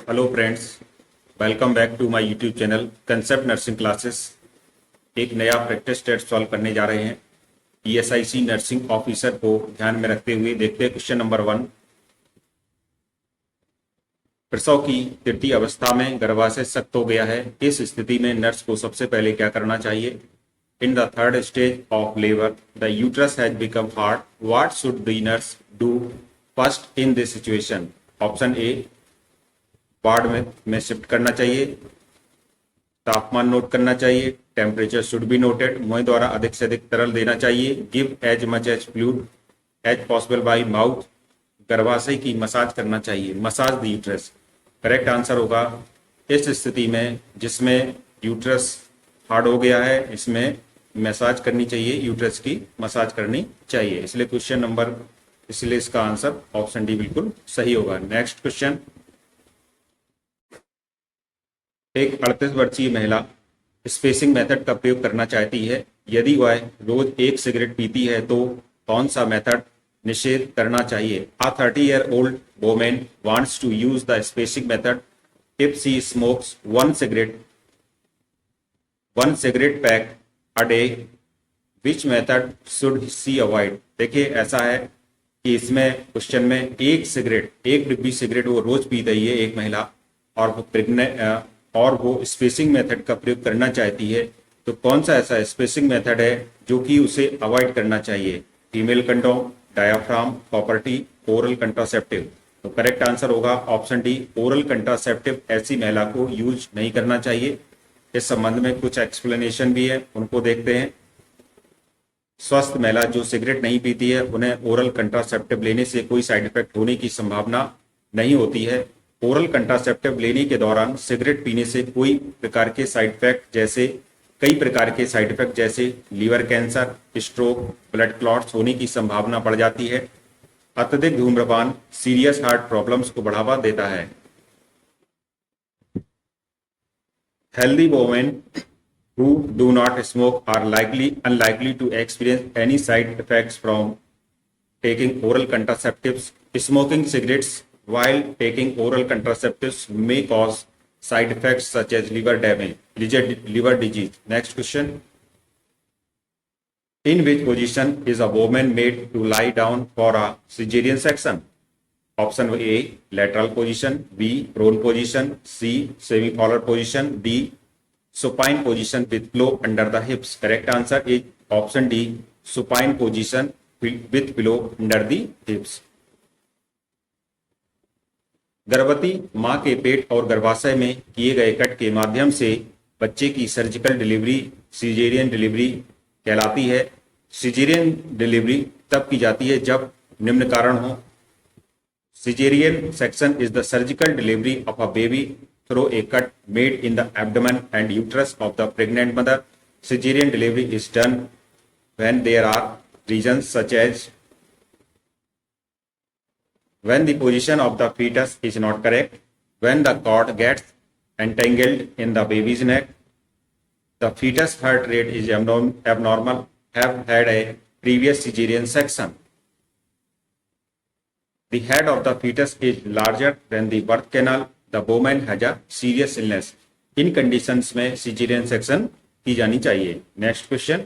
Hello friends, welcome back to my YouTube channel concept nursing classes. एक नया practice test solve करने जा रहे हैं। ईएसआईसी नर्सिंग ऑफिसर को ध्यान में रखते हुए देखते हैं क्वेश्चन नंबर 1। प्रसव की तृतीय अवस्था में गर्भाशय सख्त हो गया है। इस स्थिति में नर्स को सबसे पहले क्या करना चाहिए? In the third stage of labour the uterus has become hard, what should the nurse do first in this situation? Option A, ward में शिफ्ट करना चाहिए, तापमान नोट करना चाहिए, टेम्परेचर शुड बी नोटेड, मुंह द्वारा अधिक से अधिक तरल देना चाहिए, give as much as fluid as possible by mouth, गर्भाशय की मसाज करना चाहिए, massage the uterus. Correct answer होगा इस स्थिति में जिसमें यूट्रस हार्ड हो गया है, इसमें मसाज करनी चाहिए, यूट्रस की मसाज करनी चाहिए। इसलिए इसका आंसर ऑप्शन डी बिल्कुल सही होगा। Next question. एक 38 वर्षीय महिला स्पेसिंग मेथड का प्रयोग करना चाहती है। यदि वह रोज एक सिगरेट पीती है तो कौन सा मेथड निषेध करना चाहिए? A 30-year-old woman wants to use the spacing method if she smokes one cigarette pack a day. Which method should she avoid? देखिए ऐसा है कि इसमें क्वेश्चन में एक डिब्बी सिगरेट वो रोज पी रही है एक महिला, और वो स्पेसिंग मेथड का प्रयोग करना चाहती है। तो कौन सा ऐसा स्पेसिंग मेथड है जो कि उसे अवॉइड करना चाहिए? Female condom, diaphragm, copper T, oral contraceptive. तो करेक्ट आंसर होगा ऑप्शन डी, ओरल कंट्रासेप्टिव ऐसी महिला को यूज नहीं करना चाहिए। इस संबंध में कुछ एक्सप्लेनेशन भी है, उनको देखते हैं। स्वस्थ महिला जो सिगरेट नहीं पीती है उन्हें ओरल कंट्रासेप्टिव लेने से कोई साइड इफेक्ट होने की संभावना नहीं होती है। ओरल कंट्रासेप्टिव लेने के दौरान सिगरेट पीने से कई प्रकार के साइड इफेक्ट जैसे liver cancer, stroke, blood clots होने की संभावना बढ़ जाती है। अत्यधिक धूम्रपान सीरियस हार्ट प्रॉब्लम्स को बढ़ावा देता है। Healthy women who do not smoke are unlikely to experience any side effects from taking oral contraceptives. Smoking cigarettes while taking oral contraceptives may cause side effects such as liver disease. Next question. In which position is a woman made to lie down for a cesarean section? Option A, lateral position, B, prone position, C, semi-collar position, D, supine position with pillow under the hips. Correct answer is option D, supine position with pillow under the hips. गर्भवती मां के पेट और गर्भाशय में किए गए cut के माध्यम से बच्चे की सर्जिकल डिलीवरी सिजेरियन डिलीवरी कहलाती है। सिजेरियन डिलीवरी तब की जाती है जब निम्न कारण हो। Caesarean section is the surgical delivery of a baby through a cut made in the abdomen and uterus of the pregnant mother. Cesarean delivery is done when there are reasons such as when the position of the fetus is not correct, when the cord gets entangled in the baby's neck, the fetus heart rate is abnormal, have had a previous cesarean section, the head of the fetus is larger than the birth canal, the woman has a serious illness. In conditions में caesarean section की जानी चाहिए। Next question.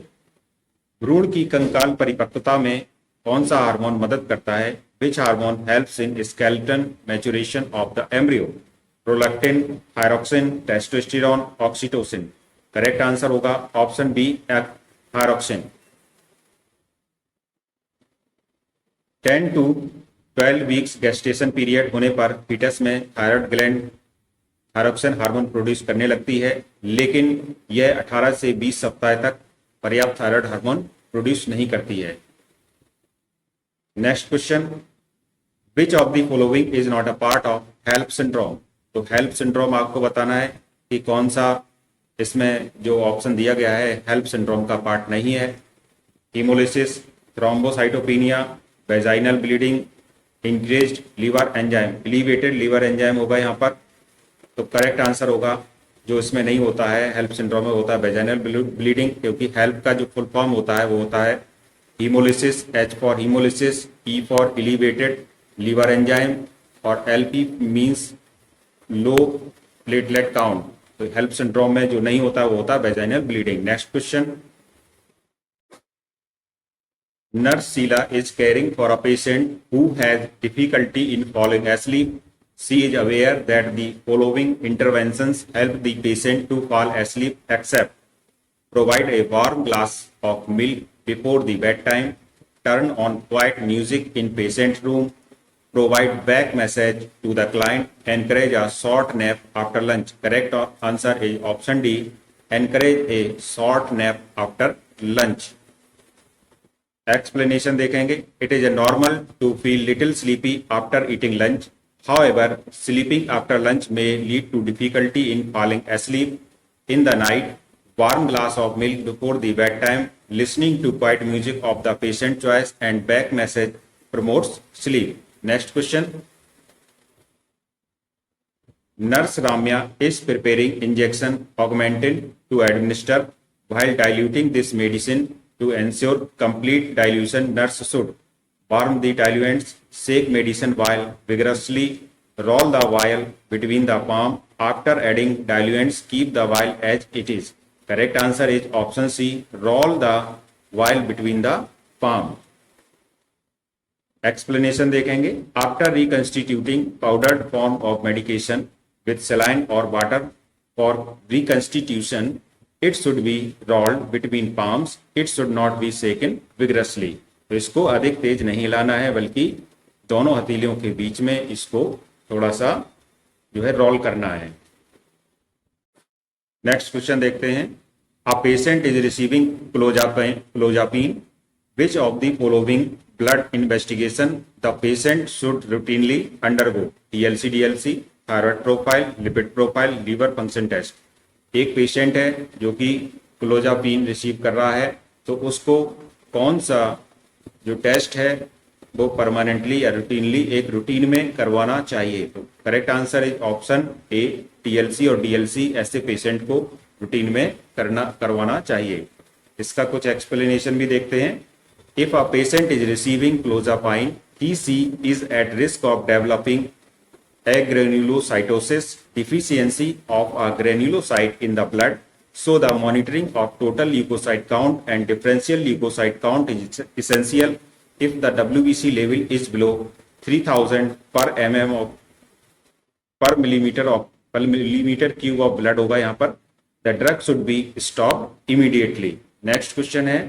भ्रूण की कंकाल परिपक्वता में कौन सा हार्मोन मदद करता है? Which hormone helps in skeleton maturation of the embryo? Prolactin, thyroxine, testosterone, oxytocin. Correct answer होगा option B, thyroxine. 10 to 12 weeks gestation period होने पर फीटस में thyroid gland thyroxine hormone produce करने लगती है, लेकिन यह 18 से 20 सप्ताह तक पर्याप्त थायराइड हार्मोन प्रोड्यूस नहीं करती है। Next question. Which of the following is not a part of HELLP syndrome? तो हेल्प सिंड्रोम आपको बताना है कि कौन सा इसमें जो ऑप्शन दिया गया है हेल्प सिंड्रोम का पार्ट नहीं है। Haemolysis, thrombocytopenia, vaginal bleeding, increased liver enzyme. Elevated liver enzyme होगा यहाँ पर। तो करेक्ट आंसर होगा जो इसमें नहीं होता है हेल्प सिंड्रोम में होता है वेजाइनल ब्लीडिंग, क्योंकि हेल्प का जो फुल फॉर्म होता है वो होता है haemolysis, H for haemolysis, E for elevated liver enzyme, और LP means low platelet count, तो हेल्प सिंड्रोम में जो नहीं होता वो होता vaginal bleeding. Next question, Nurse Sheila is caring for a patient who has difficulty in falling asleep. She is aware that the following interventions help the patient to fall asleep, except provide a warm glass of milk before the bedtime, turn on quiet music in patient room, provide back massage to the client, encourage a short nap after lunch. Correct answer is option D, encourage a short nap after lunch. Explanation देखेंगे, it is a normal to feel little sleepy after eating lunch. However, sleeping after lunch may lead to difficulty in falling asleep in the night. Warm glass of milk before the bedtime, listening to quiet music of the patient choice, and back massage promotes sleep. Next question. Nurse Ramya is preparing injection augmentin to administer. While diluting this medicine, to ensure complete dilution, nurse should warm the diluents, shake medicine while vigorously roll the vial between the palm. After adding diluents, keep the vial as it is. Correct answer is option C, roll the vial between the palm. Explanation देखेंगे, after reconstituting powdered form of medication with saline or water for reconstitution, it should be rolled between palms. It should not be shaken vigorously. तो इसको अधिक तेज नहीं हिलाना है, बल्कि दोनों हथेलियों के बीच में इसको थोड़ा सा जो है रोल करना है। नेक्स्ट क्वेश्चन देखते हैं, a patient is receiving clozapine, which of the following blood investigation the patient should routinely undergo? TLC, DLC, thyroid profile, lipid profile, liver function test. एक पेशेंट है जो कि क्लोजापिन रिसीव कर रहा है, तो उसको कौन सा जो टेस्ट है वो परमानेंटली या रूटीनली एक रूटीन में करवाना चाहिए? तो correct answer is option A, TLC और डीएलसी ऐसे पेशेंट को रूटीन में करवाना चाहिए। इसका कुछ एक्सप्लेनेशन भी देखते हैं। If a patient is receiving clozapine, he she is at risk of developing agranulocytosis, deficiency of a granulocyte in the blood. So the monitoring of total leukocyte count and differential leukocyte count is essential. If the WBC level is below 3000 per mm of per millimeter cube of blood होगा यहाँ पर, the drug should be stopped immediately. Next question है,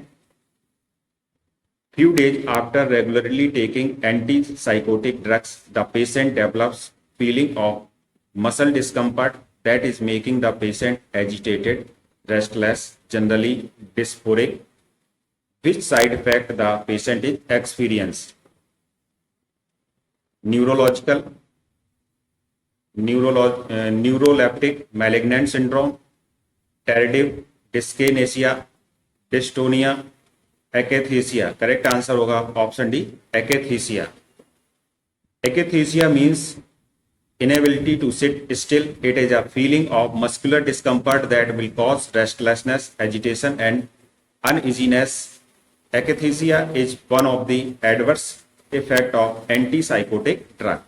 few days after regularly taking antipsychotic drugs, the patient develops feeling of muscle discomfort that is making the patient agitated, restless, generally dysphoric. Which side effect the patient is experienced? Neurological, neuroleptic malignant syndrome, tardive dyskinesia, dystonia, akathisia. Correct answer होगा option D, akathisia. Akathisia means inability to sit still. It is a feeling of muscular discomfort that will cause restlessness, agitation, and uneasiness. Akathisia is one of the adverse effect of antipsychotic drug.